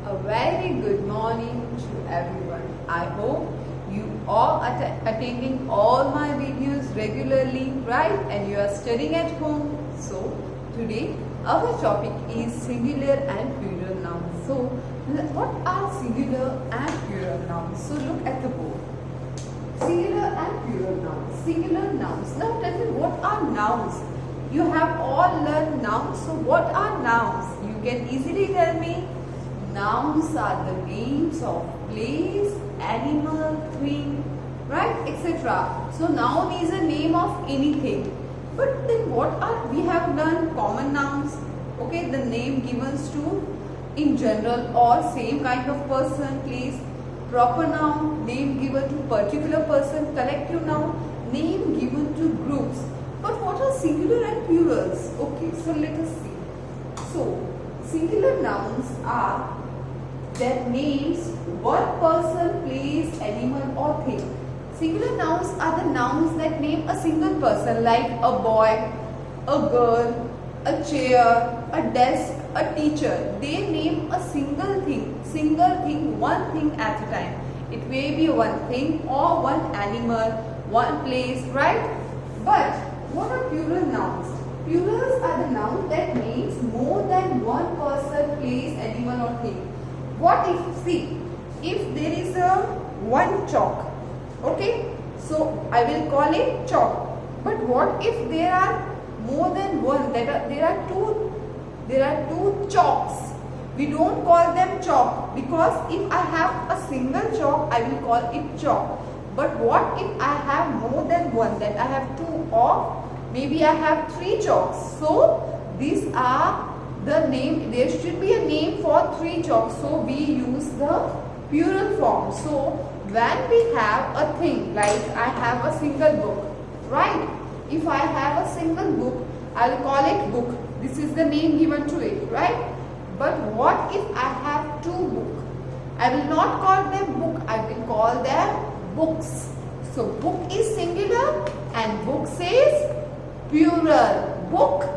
A very good morning to everyone. I hope you all are attending all my videos regularly, right? And you are studying at home. So today our topic is singular and plural nouns. So what are singular and plural nouns? So look at the board. Singular and plural nouns. Singular nouns. Now tell me, what are nouns? You have all learned nouns. So what are nouns? You can easily tell me. Nouns are the names of place, animal, thing, right, etc. So noun is a name of anything. But then what are, we have learned common nouns, okay, the name given to in general or same kind of person, place. Proper noun, name given to particular person. Collective noun, name given to groups. But what are singular and plurals? Okay, so let us see. So singular nouns are that names one person, place, animal or thing. Singular nouns are the nouns that name a single person, like a boy, a girl, a chair, a desk, a teacher. They name a single thing, one thing at a time. It may be one thing or one animal, one place, right? But what are plural nouns? Plurals are the nouns that names more than one person, place, animal or thing. What if, see, if there is a one chalk, okay, so I will call it chalk. But what if there are more than one, there are two chalks? We don't call them chalk, because if I have a single chalk, I will call it chalk. But what if I have more than one, that I have two, or maybe I have three chalks? So these are the name, there should be a name for three chalks, so we use the plural form. So when we have a thing, like I have a single book, right? If I have a single book, I will call it book. This is the name given to it, right? But what if I have two books? I will not call them book, I will call them books. So book is singular and books is plural. Book,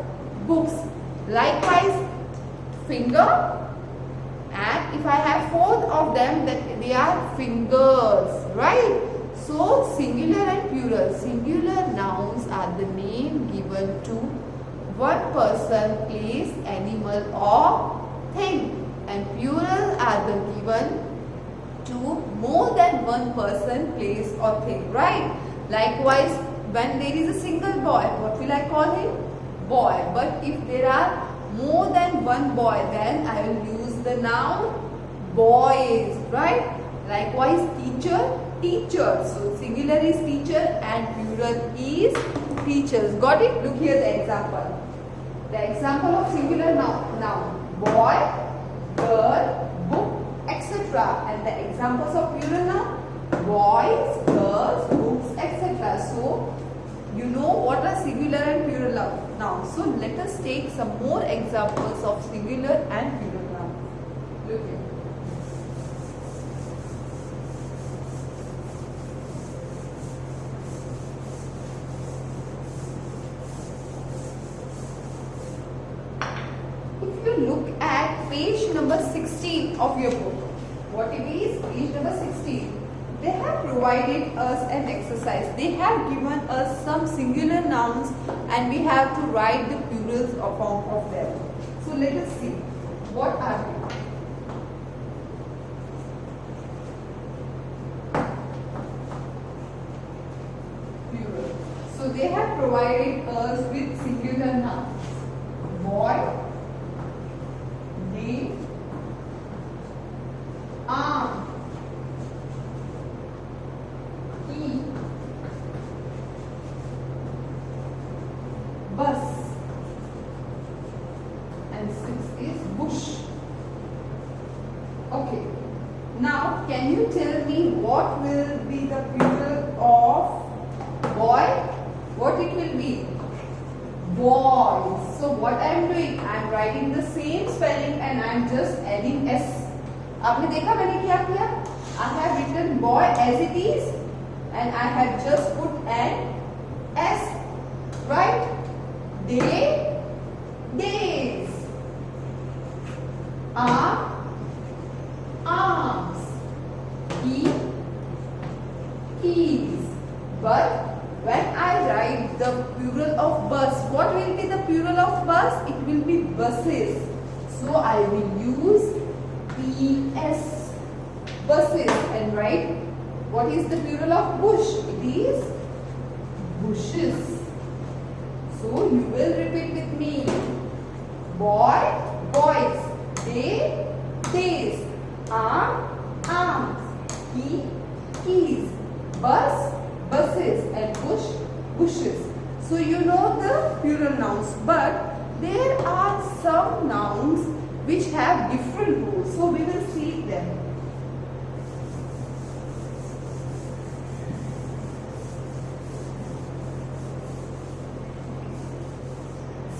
books. Likewise, finger, and if I have four of them, that they are fingers, right? So singular and plural. Singular nouns are the name given to one person, place, animal or thing, and plural are the given to more than one person, place or thing, right? Likewise, when there is a single boy, what will I call him? Boy. But if there are more than one boy, then I will use the noun boys, right? Likewise, teacher, teachers. So singular is teacher and plural is teachers. Got it? Look here the example. The example of singular noun, boy, girl, book, etc. And the examples of plural noun, boys, girls, books, etc. So you know what are singular and plural nouns. So let us take some more examples of singular and plural nouns. Look here. If you look at page number 16 of your book, what it is? Page number 16. They have provided us an exercise. They have given us some singular nouns and we have to write the plurals form of them. So let us see. What are they? Plural. So they have provided us with singular nouns. Boy, name, arm, bus, and 6 is bush. Okay. Now, can you tell me what will be the plural of boy? What it will be? Boys. So what I am doing? I am writing the same spelling and I am just adding s. आपने देखा मैंने क्या किया? I have written boy as it is and I have just put an s, right? Day, days. Arm, But when I write the plural of bus, what will be the plural of bus? It will be buses. So I will use ES, buses, and write what is the plural of bush? It is bushes. So you will repeat with me. Boy, boys. Day, days. Arm, arms. Key, keys. Bus, buses, and bush, bushes. So you know the plural nouns, but there are some nouns which have different rules. So we will see them.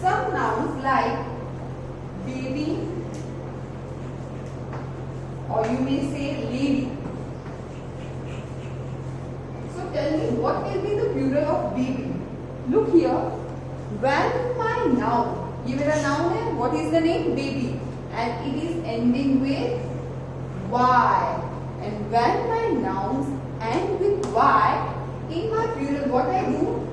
Some nouns like baby, or you may say lady. So tell me, what will be the plural of baby? Look here. When my noun, given a noun है, what is the name? Baby. And it is ending with Y. And when my nouns end with Y, in my plural, what I do?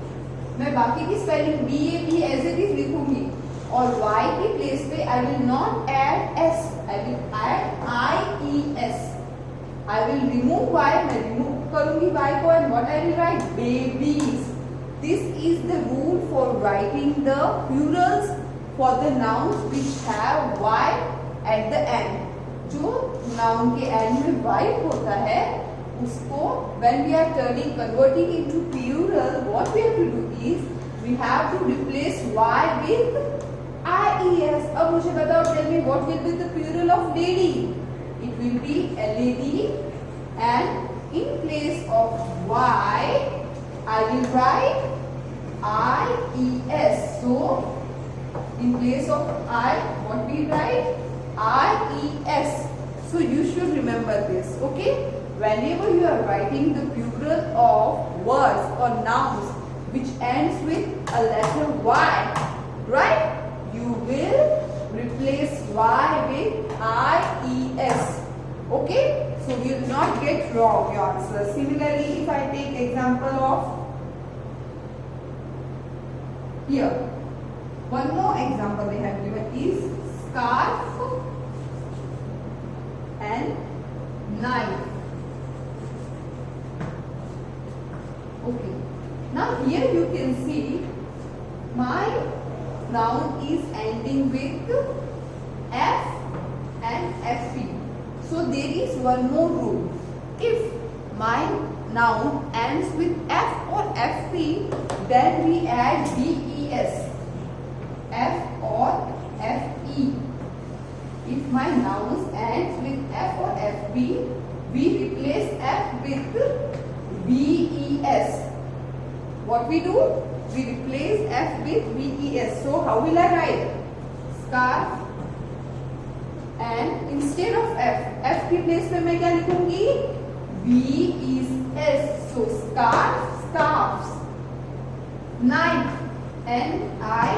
मैं बाकी की spelling BAB as it is लिखूंगी, और Y की place पे I will not add S, I will add IES. I will remove Y, मैं remove करूंगी Y को, and what I will write? Babies. This is the rule for writing the plurals for the nouns which have Y at the end. जो noun के end में Y होता है, उसको when we are converting into plural, what we have to do is we have to replace Y with IES. अब मुझे बताओ, tell me what will be the plural of lady? It will be LED, and in place of Y, I will write IES. So in place of I, what we write? IES. So you should remember this, okay? Whenever you are writing the plural of words or nouns which ends with a letter Y, right? You will replace Y with IES. Okay? So we will not get wrong your answer. Similarly, if I take example of here, one more example they have given is scarf and knife. Okay. Now here you can see my noun is ending with F and FE. So there is one more rule. If my noun ends with F or FP, then we add BES. F or FE. If my nouns ends with F or FB, we replace F with BES. What we do? We replace F with BES. So how will I write? Scarf, and instead of F की place पे मैं क्या लिखूंगी? BES. So scarf, scarves. Knife, KNI,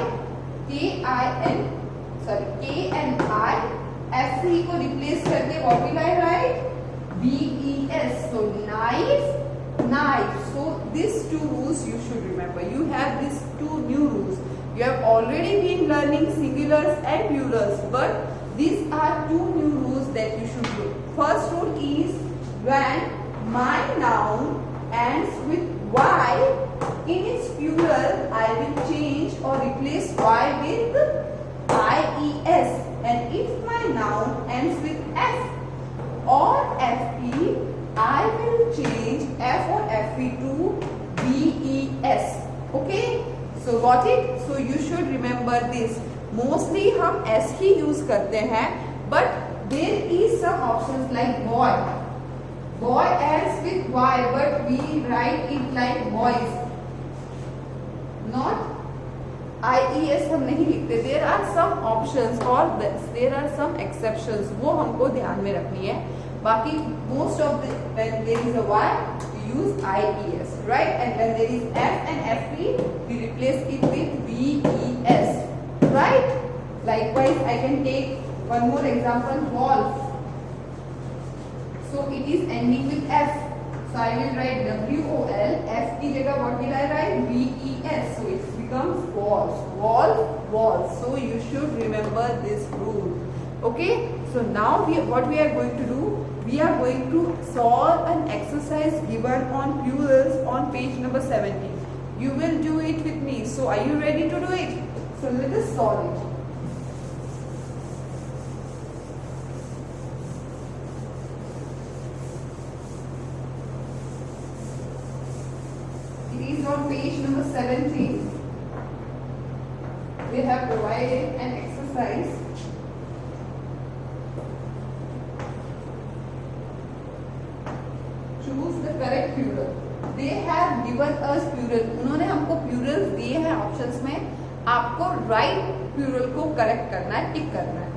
FE को replace करके what will I write? BES. So knife, knife. So these two rules you should remember. You have these two new rules. You have already been learning singulars and plurals, but these are two new rules that you should do. First rule is when my noun ends with Y, in its plural I will change or replace Y with IES. And if my noun ends with F or FE, I will change F or FE to BES. Okay? So got it? So you should remember this. Mostly हम S ही use करते हैं, but there is some options like boy. Boy ends with Y, but we write it like boys. Not IES हम नहीं लिखते. There are some options or there are some exceptions. वो हमको ध्यान में रखनी है. बाकी most of the when there is a Y, we use IES, right? And when there is F and FE, we replace it with BES, right? Likewise, I can take one more example, wolf. So it is ending with F. So I will write WOL. F की जगह what will I write? VES. So it becomes walls. Walls. So you should remember this rule. Okay. So now what we are going to do? We are going to solve an exercise given on plurals on page number 17. You will do it with me. So are you ready to do it? So let us solve it. It is on page number 17. They have provided an exercise. Choose the correct plural. They have given us plural. उन्होंने हमको Plurals दिए हैं options में. आपको right plural को correct करना है, टिक करना है.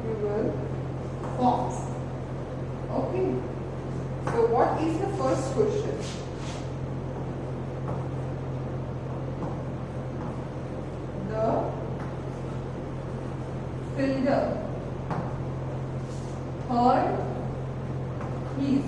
Plural forms. Okay. So what is the first question? The fielder heard his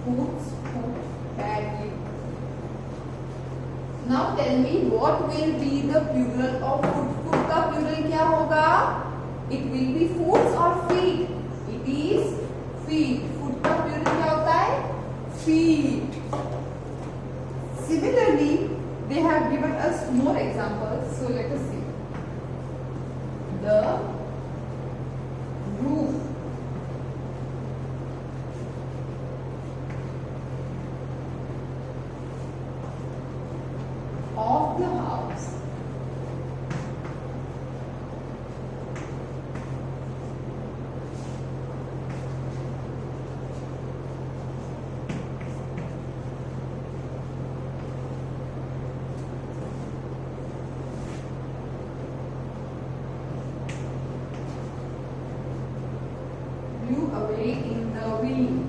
foot badly. Now tell me what will be the plural of foot? Foot का plural क्या होगा? It will be foots or feet. It is feet. Foot का plural क्या होता है? Feet. Similarly, they have given us more examples. So let us see. The roof of the house blew away in the wind.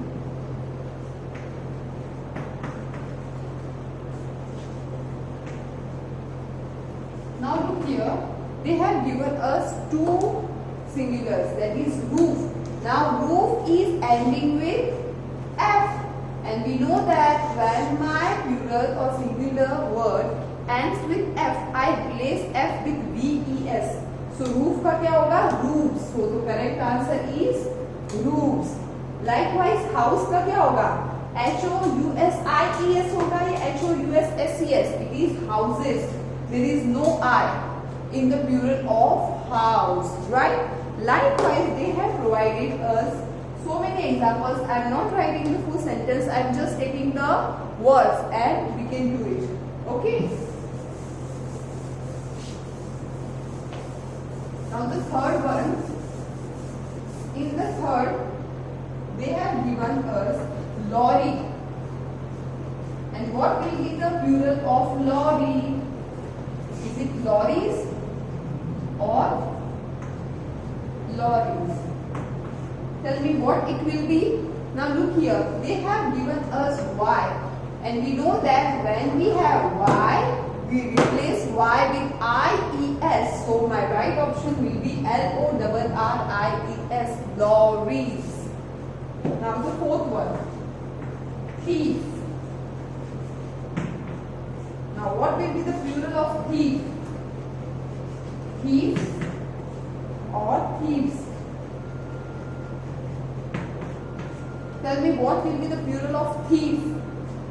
Now look here, they have given us two singulars, that is roof. Now roof is ending with F, and we know that when my plural or singular word ends with F, I place F with VES. So roof का क्या होगा? Roofs. So the correct answer is roofs. Likewise house का क्या होगा? HOUSIES होगा या HOUSSES? It is houses. There is no I in the plural of house, right? Likewise, they have provided us so many examples. I am not writing the full sentence. I am just taking the words and we can do it. Okay? Now the third one. In the third, they have given us lorry. And what will be the plural of lorry? Is it lorries or lorries? Tell me what it will be. Now look here, they have given us Y, and we know that when we have Y, we replace Y with IES. So my right option will be LORRIES, lorries. Now the fourth one, thief. Now what will be the plural of thief? Thieves or thieves? Tell me what will be the plural of thief?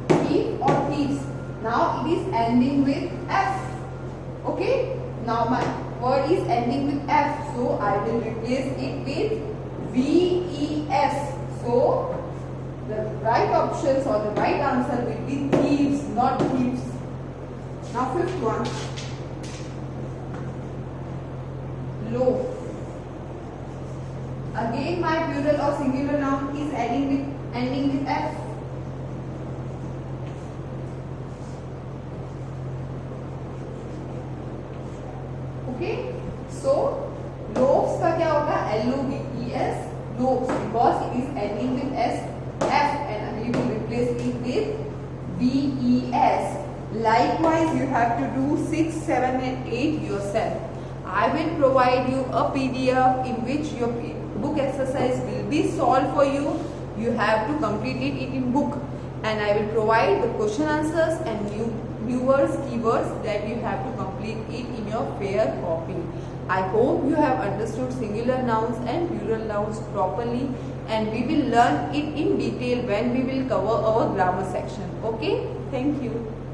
Thief or thieves? Now it is ending with F. Okay? Now my word is ending with F. So I will replace it with VES. So the right options or the right answer will be thieves, not thieves. Now fifth one, loaf. Again my plural or singular noun is ending with F. Okay, so Loaves का क्या होगा? LOVES, loaves, because it is ending with SF and we will replace it with VES. Likewise, you have to do 6, 7 and 8 yourself. I will provide you a PDF in which your book exercise will be solved for you. You have to complete it in book, and I will provide the question answers and new words, keywords that you have to complete it in your fair copy. I hope you have understood singular nouns and plural nouns properly, and we will learn it in detail when we will cover our grammar section. Okay? Thank you.